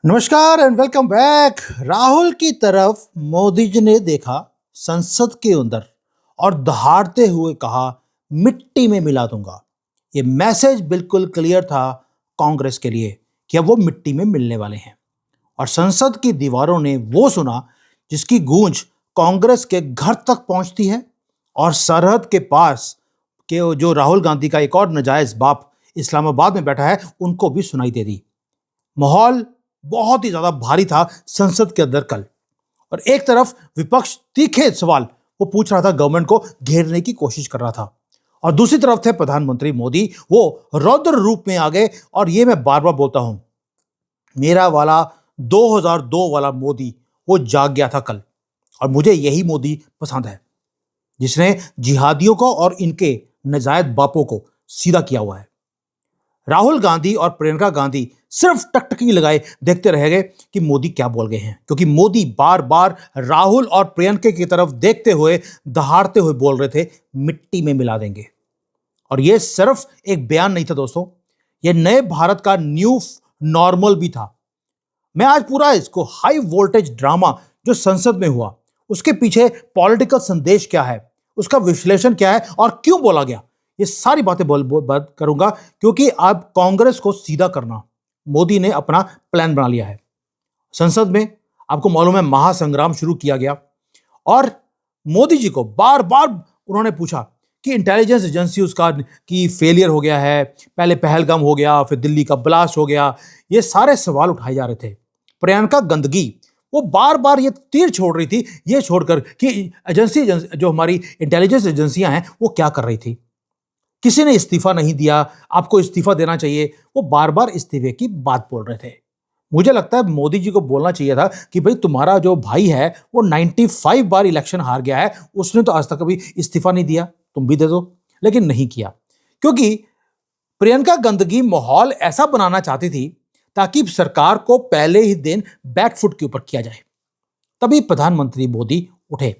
नमस्कार and welcome back. Rahul की तरफ मोदी जी ने देखा संसद के अंदर और दहाड़ते हुए कहा मिट्टी में मिला दूंगा। ये मैसेज बिल्कुल क्लियर था कांग्रेस के लिए कि अब वो मिट्टी में मिलने वाले हैं। और संसद की दीवारों ने वो सुना जिसकी गूंज कांग्रेस के घर तक पहुंचती है। और सरहद के पास के जो राहुल गांधी का एक और नाजायज बाप इस्लामाबाद में बैठा है उनको भी सुनाई दे दी। माहौल बहुत ही ज्यादा भारी था संसद के अंदर कल। और एक तरफ विपक्ष तीखे सवाल वो पूछ रहा था, गवर्नमेंट को घेरने की कोशिश कर रहा था, और दूसरी तरफ थे प्रधानमंत्री मोदी। वो रौद्र रूप में आ गए। और ये मैं बार बार बोलता हूं, मेरा वाला 2002 वाला मोदी वो जाग गया था कल। और मुझे यही मोदी पसंद है जिसने जिहादियों को और इनके नजायज बापों को सीधा किया हुआ है। राहुल गांधी और प्रियंका गांधी सिर्फ टकटकी लगाए देखते रह गए कि मोदी क्या बोल गए हैं, क्योंकि मोदी बार बार राहुल और प्रियंका की तरफ देखते हुए दहाड़ते हुए बोल रहे थे मिट्टी में मिला देंगे। और यह सिर्फ एक बयान नहीं था दोस्तों, यह नए भारत का न्यू नॉर्मल भी था। मैं आज पूरा इसको हाई वोल्टेज ड्रामा जो संसद में हुआ उसके पीछे पॉलिटिकल संदेश क्या है, उसका विश्लेषण क्या है और क्यों बोला गया, ये सारी बातें बात करूंगा। क्योंकि अब कांग्रेस को सीधा करना मोदी ने अपना प्लान बना लिया है। संसद में आपको मालूम है महासंग्राम शुरू किया गया। और मोदी जी को बार बार उन्होंने पूछा कि इंटेलिजेंस एजेंसी उसका की फेलियर हो गया है, पहले पहलगाम हो गया, फिर दिल्ली का ब्लास्ट हो गया, ये सारे सवाल उठाए जा रहे थे। प्रियंका गंदगी वो बार बार ये तीर छोड़ रही थी, ये छोड़कर कि एजेंसी जो हमारी इंटेलिजेंस एजेंसियां हैं वो क्या कर रही थी। किसी ने इस्तीफा नहीं दिया, आपको इस्तीफा देना चाहिए, वो बार बार इस्तीफे की बात बोल रहे थे। मुझे लगता है मोदी जी को बोलना चाहिए था कि भाई तुम्हारा जो भाई है वो 95 बार इलेक्शन हार गया है, उसने तो आज तक कभी इस्तीफा नहीं दिया, तुम भी दे दो। लेकिन नहीं किया, क्योंकि प्रियंका गंदगी माहौल ऐसा बनाना चाहती थी ताकि सरकार को पहले ही दिन बैकफुट के ऊपर किया जाए। तभी प्रधानमंत्री मोदी उठे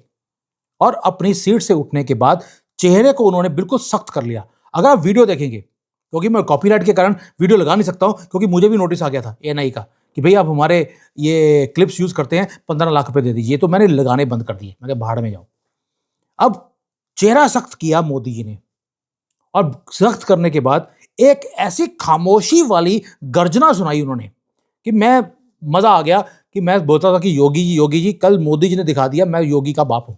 और अपनी सीट से उठने के बाद चेहरे को उन्होंने बिल्कुल सख्त कर लिया। अगर आप वीडियो देखेंगे, क्योंकि मैं कॉपीराइट के कारण वीडियो लगा नहीं सकता हूं, क्योंकि मुझे भी नोटिस आ गया था एएनआई का कि भाई आप हमारे ये क्लिप्स यूज करते हैं, 15 लाख रुपए दे दीजिए, तो मैंने लगाने बंद कर दिए, मैं कहा भाड़ में जाओ। अब चेहरा सख्त किया मोदी जी ने, और सख्त करने के बाद एक ऐसी खामोशी वाली गर्जना सुनाई उन्होंने कि मैं मजा आ गया। कि मैं बोलता था कि योगी जी, कल मोदी जी ने दिखा दिया मैं योगी का बाप हूं।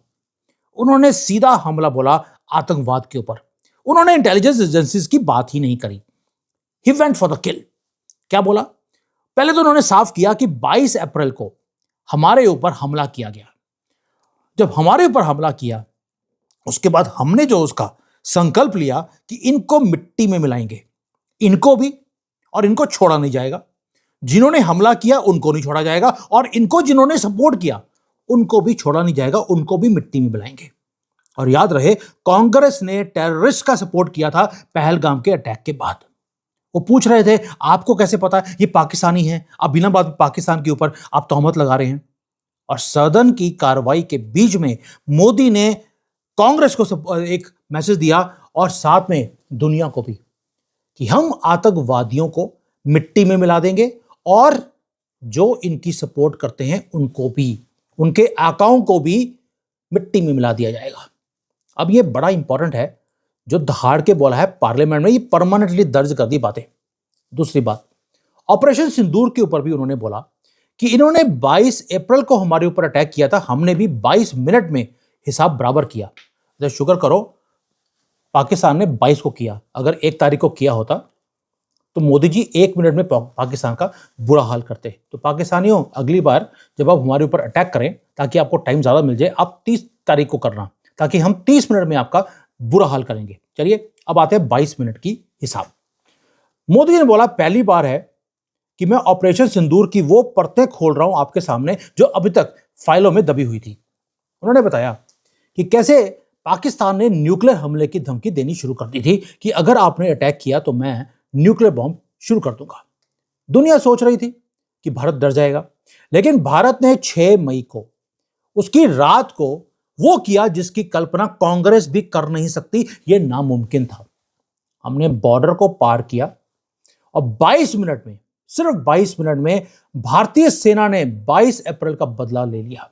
उन्होंने सीधा हमला बोला आतंकवाद के ऊपर। उन्होंने इंटेलिजेंस एजेंसीज की बात ही नहीं करी, ही वेंट फॉर द किल। क्या बोला? पहले तो उन्होंने साफ किया कि 22 अप्रैल को हमारे ऊपर हमला किया गया। जब हमारे ऊपर हमला किया उसके बाद हमने जो उसका संकल्प लिया कि इनको मिट्टी में मिलाएंगे, इनको भी, और इनको छोड़ा नहीं जाएगा। जिन्होंने हमला किया उनको नहीं छोड़ा जाएगा, और इनको जिन्होंने सपोर्ट किया उनको भी छोड़ा नहीं जाएगा, उनको भी मिट्टी में मिलाएंगे। और याद रहे कांग्रेस ने टेररिस्ट का सपोर्ट किया था पहलगाम के अटैक के बाद। वो पूछ रहे थे आपको कैसे पता है ये पाकिस्तानी है, आप बिना बात पाकिस्तान के ऊपर आप तोहमत लगा रहे हैं। और सदन की कार्रवाई के बीच में मोदी ने कांग्रेस को एक मैसेज दिया और साथ में दुनिया को भी, कि हम आतंकवादियों को मिट्टी में मिला देंगे और जो इनकी सपोर्ट करते हैं उनको भी, उनके आकाओं को भी मिट्टी में मिला दिया जाएगा। अब ये बड़ा इंपॉर्टेंट है जो दहाड़ के बोला है पार्लियामेंट में, ये परमानेंटली दर्ज कर दी बातें। दूसरी बात, ऑपरेशन सिंदूर के ऊपर भी उन्होंने बोला कि इन्होंने 22 अप्रैल को हमारे ऊपर अटैक किया था, हमने भी 22 मिनट में हिसाब बराबर किया। तो शुक्र करो पाकिस्तान ने 22 को किया, अगर 1 तारीख को किया होता तो मोदी जी 1 मिनट में पाकिस्तान का बुरा हाल करते। तो पाकिस्तानियों, अगली बार जब आप हमारे ऊपर अटैक करें, ताकि आपको टाइम ज्यादा मिल जाए, आप 30 तारीख को करना, ताकि हम 30 मिनट में आपका बुरा हाल करेंगे। चलिए अब आते हैं 22 मिनट की हिसाब। मोदी जी ने बोला पहली बार है कि मैं ऑपरेशन सिंदूर की वो परतें खोल रहा हूं आपके सामने जो अभी तक फाइलों में दबी हुई थी। उन्होंने बताया कि कैसे पाकिस्तान ने न्यूक्लियर हमले की धमकी देनी शुरू कर दी थी कि अगर आपने अटैक किया तो मैं न्यूक्लियर बॉम्ब शुरू कर दूंगा। दुनिया सोच रही थी कि भारत डर जाएगा, लेकिन भारत ने 6 मई को, उसकी रात को, वो किया जिसकी कल्पना कांग्रेस भी कर नहीं सकती, यह नामुमकिन था। हमने बॉर्डर को पार किया और 22 मिनट में सिर्फ 22 मिनट में भारतीय सेना ने 22 अप्रैल का बदला ले लिया।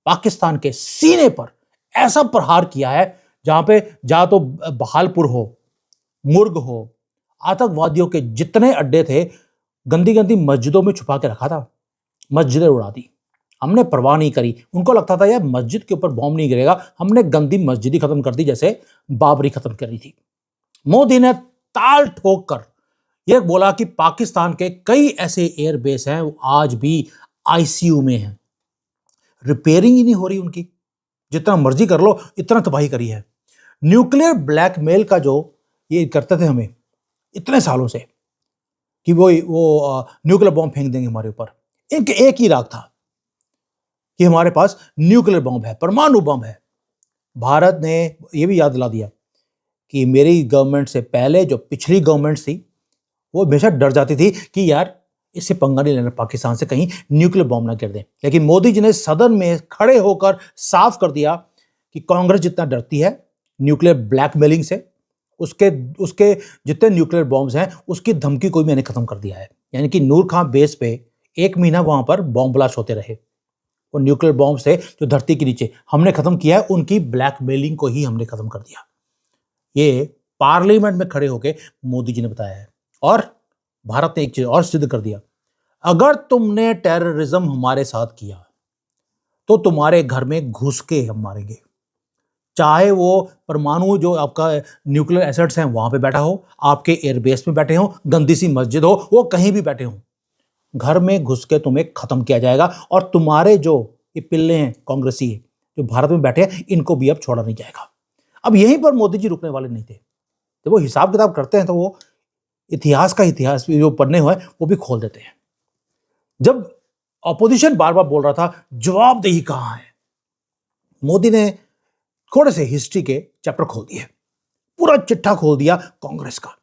पाकिस्तान के सीने पर ऐसा प्रहार किया है जहां तो बहालपुर हो, मुर्ग हो, आतंकवादियों के जितने अड्डे थे, गंदी गंदी मस्जिदों में छुपा के रखा था। मस्जिदें उड़ा दी, हमने परवाह नहीं करी। उनको लगता था यार मस्जिद के ऊपर बॉम्ब नहीं गिरेगा, हमने गंदी मस्जिद ही खत्म कर दी जैसे बाबरी खत्म करी थी। मोदी ने ताल ठोक कर यह बोला कि पाकिस्तान के कई ऐसे एयरबेस हैं वो आज भी आईसीयू में हैं, रिपेयरिंग ही नहीं हो रही उनकी, जितना मर्जी कर लो, इतना तबाही करी है। न्यूक्लियर ब्लैकमेल का जो ये करते थे हमें इतने सालों से कि वो न्यूक्लियर बॉम्ब फेंक देंगे हमारे ऊपर, इनके एक ही राग था कि हमारे पास न्यूक्लियर बॉम्ब है, परमाणु बॉम्ब है। भारत ने यह भी याद दिला दिया कि मेरी गवर्नमेंट से पहले जो पिछली गवर्नमेंट थी वो हमेशा डर जाती थी कि यार इससे पंगा नहीं लेना पाकिस्तान से, कहीं न्यूक्लियर बॉम्ब ना गिर दे। लेकिन मोदी जी ने सदन में खड़े होकर साफ कर दिया कि कांग्रेस जितना डरती है न्यूक्लियर ब्लैकमेलिंग से, उसके जितने न्यूक्लियर बॉम्ब्स हैं उसकी धमकी कोई मैंने खत्म कर दिया है। यानी कि नूर खां बेस पे 1 महीना वहां पर बॉम्ब ब्लास्ट होते रहे, वो न्यूक्लियर बॉम्ब से जो धरती के नीचे हमने खत्म किया है, उनकी ब्लैकमेलिंग को ही हमने खत्म कर दिया। ये पार्लियामेंट में खड़े होकर मोदी जी ने बताया है। और भारत ने एक चीज और सिद्ध कर दिया, अगर तुमने टेररिज्म हमारे साथ किया तो तुम्हारे घर में घुस के हम मारेंगे, चाहे वो परमाणु जो आपका न्यूक्लियर एसेट्स हैं वहां पे बैठा हो, आपके एयरबेस में बैठे हो, गंदी सी मस्जिद हो, वो कहीं भी बैठे हो, घर में घुस के तुम्हें खत्म किया जाएगा। और तुम्हारे जो ये पिल्ले हैं कांग्रेसी जो भारत में बैठे हैं, इनको भी अब छोड़ा नहीं जाएगा। अब यहीं पर मोदी जी रुकने वाले नहीं थे। जब वो हिसाब किताब करते हैं तो वो इतिहास जो पढ़ने हुए वो भी खोल देते हैं। जब ऑपोजिशन बार बार बोल रहा था जवाबदेही कहां है, मोदी ने थोड़े से हिस्ट्री के चैप्टर खोल दिए, पूरा चिट्ठा खोल दिया कांग्रेस का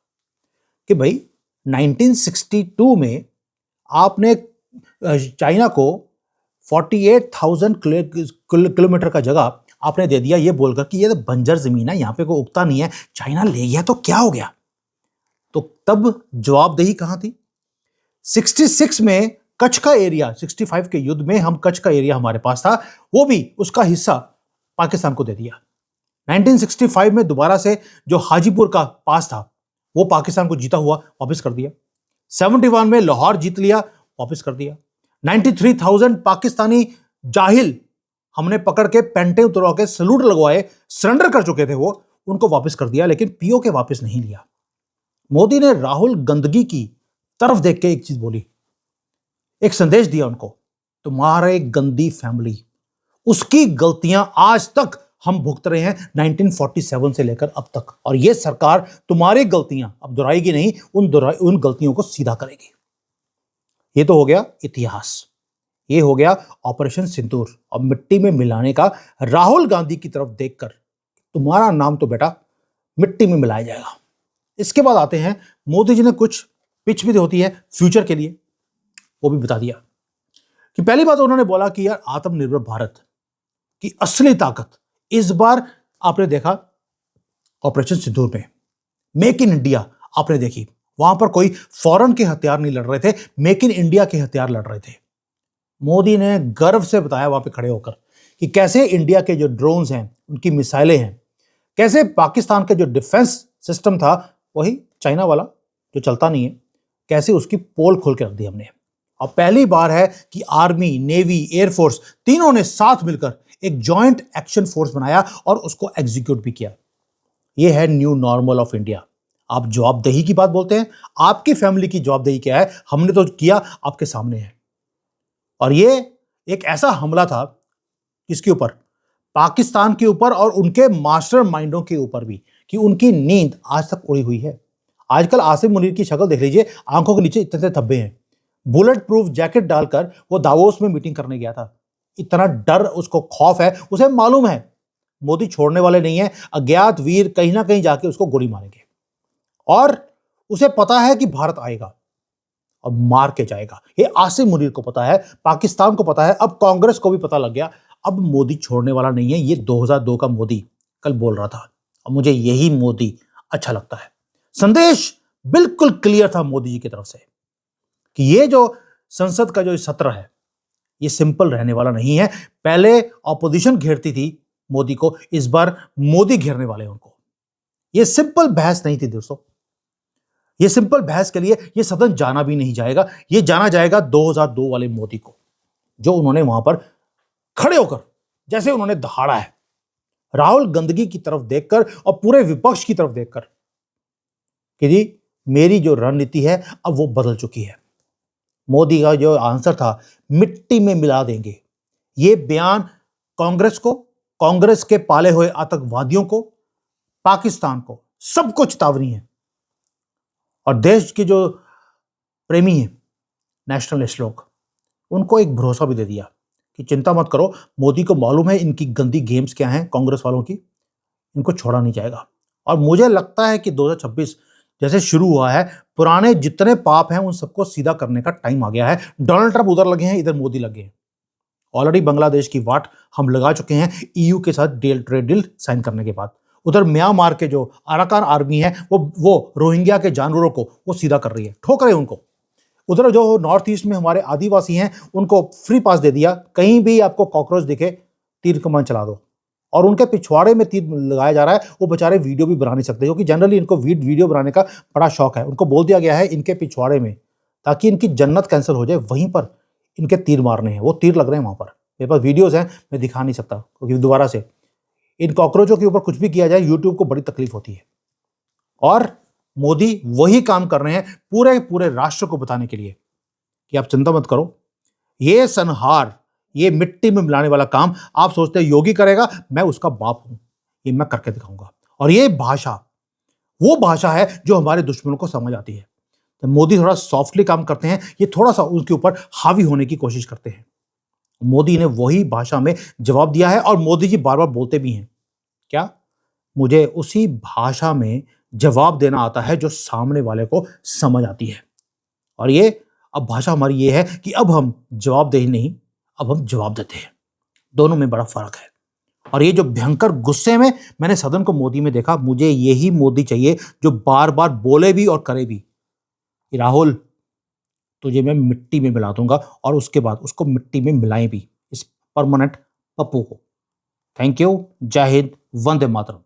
कि भाई 1962 में आपने चाइना को 48,000 किलोमीटर का जगह आपने दे दिया, ये बोलकर कि ये तो बंजर जमीन है, यहां पे कोई उगता नहीं है, चाइना ले गया तो क्या हो गया। तो तब जवाबदेही कहां थी। 66 में कच्छ का एरिया, 65 के युद्ध में हम कच्छ का एरिया हमारे पास था, वो भी उसका हिस्सा पाकिस्तान को दे दिया। 1965 में दोबारा से जो हाजीपुर का पास था वो पाकिस्तान को जीता हुआ वापस कर दिया। 71 में लाहौर जीत लिया, वापस कर दिया। 93,000 पाकिस्तानी जाहिल हमने पकड़ के पेंटे उतरवा के सलूट लगवाए, सरेंडर कर चुके थे वो, उनको वापस कर दिया, लेकिन पीओ के वापस नहीं लिया। मोदी ने राहुल गंदगी की तरफ देख के एक चीज बोली, एक संदेश दिया उनको, तुम्हारे गंदी फैमिली, उसकी गलतियां आज तक हम भुगत रहे हैं 1947 से लेकर अब तक, और यह सरकार तुम्हारी गलतियां अब दोहराएगी नहीं, उन गलतियों को सीधा करेगी। यह तो हो गया इतिहास, यह हो गया ऑपरेशन सिंदूर। और मिट्टी में मिलाने का राहुल गांधी की तरफ देखकर तुम्हारा नाम तो बेटा मिट्टी में मिलाया जाएगा। इसके बाद आते हैं मोदी जी ने कुछ पिच भी होती है फ्यूचर के लिए, वो भी बता दिया कि पहली बात उन्होंने बोला कि यार आत्मनिर्भर भारत की असली ताकत इस बार आपने देखा ऑपरेशन सिंदूर में, मेक इन इंडिया आपने देखी, वहां पर कोई फॉरेन के हथियार नहीं लड़ रहे थे, मेक इन इंडिया के हथियार लड़ रहे थे। मोदी ने गर्व से बताया वहां पे खड़े होकर कि कैसे इंडिया के जो ड्रोन्स हैं, उनकी मिसाइलें हैं, कैसे पाकिस्तान का जो डिफेंस सिस्टम था वही चाइना वाला जो चलता नहीं है, कैसे उसकी पोल खोल के रख दी हमने। और पहली बार है कि आर्मी, नेवी, एयरफोर्स तीनों ने साथ मिलकर एक जॉइंट एक्शन फोर्स बनाया और उसको एग्जीक्यूट भी किया। यह है न्यू नॉर्मल ऑफ इंडिया। आप जवाबदेही की बात बोलते हैं, आपकी फैमिली की जवाबदेही क्या है, हमने तो किया, आपके सामने है। और यह एक ऐसा हमला था किसके ऊपर, पाकिस्तान के ऊपर और उनके मास्टर माइंडों के ऊपर भी, कि उनकी नींद आज तक उड़ी हुई है। आजकल आसिम मुनीर की शक्ल देख लीजिए, आंखों के नीचे इतने धब्बे हैं। बुलेट प्रूफ जैकेट डालकर वो दावोस में मीटिंग करने गया था, इतना डर उसको, खौफ है, उसे मालूम है मोदी छोड़ने वाले नहीं है, अज्ञात वीर कहीं ना कहीं जाके उसको गोली मारेंगे। और उसे पता है कि भारत आएगा और मार के जाएगा। ये आसिम मुनीर को पता है, पाकिस्तान को पता है, अब कांग्रेस को भी पता लग गया, अब मोदी छोड़ने वाला नहीं है। ये 2002 का मोदी कल बोल रहा था और मुझे यही मोदी अच्छा लगता है। संदेश बिल्कुल क्लियर था मोदी जी की तरफ से कि ये जो संसद का जो सत्र है ये सिंपल रहने वाला नहीं है। पहले ऑपोजिशन घेरती थी मोदी को, इस बार मोदी घेरने वाले हैं उनको। ये सिंपल बहस नहीं थी दोस्तों। ये सिंपल बहस के लिए ये सदन जाना भी नहीं जाएगा, ये जाना जाएगा 2002 वाले मोदी को, जो उन्होंने वहां पर खड़े होकर जैसे उन्होंने दहाड़ा है राहुल गंदगी की तरफ देखकर और पूरे विपक्ष की तरफ देखकर कि जी मेरी जो रणनीति है अब वो बदल चुकी है। मोदी का जो आंसर था मिट्टी में मिला देंगे, ये बयान कांग्रेस को, कांग्रेस के पाले हुए आतंकवादियों को, पाकिस्तान को, सबको चेतावनी है। और देश के जो प्रेमी हैं नेशनलिस्ट लोग, उनको एक भरोसा भी दे दिया कि चिंता मत करो, मोदी को मालूम है इनकी गंदी गेम्स क्या हैं कांग्रेस वालों की, इनको छोड़ा नहीं जाएगा। और मुझे लगता है कि 2026 जैसे शुरू हुआ है, पुराने जितने पाप हैं उन सबको सीधा करने का टाइम आ गया है। डोनाल्ड ट्रंप उधर लगे हैं, इधर मोदी लगे हैं। ऑलरेडी बांग्लादेश की वाट हम लगा चुके हैं ईयू के साथ ट्रेड डील साइन करने के बाद। उधर म्यांमार के जो अराकान आर्मी है वो रोहिंग्या के जानवरों को वो सीधा कर रही है, ठोक रहे हैं उनको। उधर जो नॉर्थ ईस्ट में हमारे आदिवासी हैं उनको फ्री पास दे दिया, कहीं भी आपको कॉकरोच दिखे तीर कमान चला दो। और उनके पिछवाड़े में तीर लगाया जा रहा है, वो बेचारे वीडियो भी बना नहीं सकते, क्योंकि जनरली इनको वीडियो बनाने का बड़ा शौक है। उनको बोल दिया गया है इनके पिछवाड़े में, ताकि इनकी जन्नत कैंसिल हो जाए, वहीं पर इनके तीर मारने हैं। वो तीर लग रहे हैं वहां पर, मेरे पास वीडियोज हैं, मैं दिखा नहीं सकता क्योंकि दोबारा से इन कॉकरोचों के ऊपर कुछ भी किया जाए यूट्यूब को बड़ी तकलीफ होती है। और मोदी वही काम कर रहे हैं पूरे पूरे राष्ट्र को बताने के लिए कि आप चिंता मत करो, ये संहार, ये मिट्टी में मिलाने वाला काम आप सोचते हैं योगी करेगा, मैं उसका बाप हूं, ये मैं करके दिखाऊंगा। और ये भाषा वो भाषा है जो हमारे दुश्मनों को समझ आती है। तो मोदी थोड़ा सॉफ्टली काम करते हैं, ये थोड़ा सा उनके ऊपर हावी होने की कोशिश करते हैं। मोदी ने वही भाषा में जवाब दिया है और मोदी जी बार बार बोलते भी हैं, क्या मुझे उसी भाषा में जवाब देना आता है जो सामने वाले को समझ आती है। और ये अब भाषा हमारी ये है कि अब हम जवाबदेही नहीं, अब हम जवाब देते हैं। दोनों में बड़ा फर्क है। और ये जो भयंकर गुस्से में मैंने सदन को मोदी में देखा, मुझे यही मोदी चाहिए जो बार बार बोले भी और करे भी कि राहुल तुझे मैं मिट्टी में मिला दूंगा, और उसके बाद उसको मिट्टी में मिलाएं भी, इस परमानेंट पप्पू को। थैंक यू, जय हिंद, वंदे मातरम।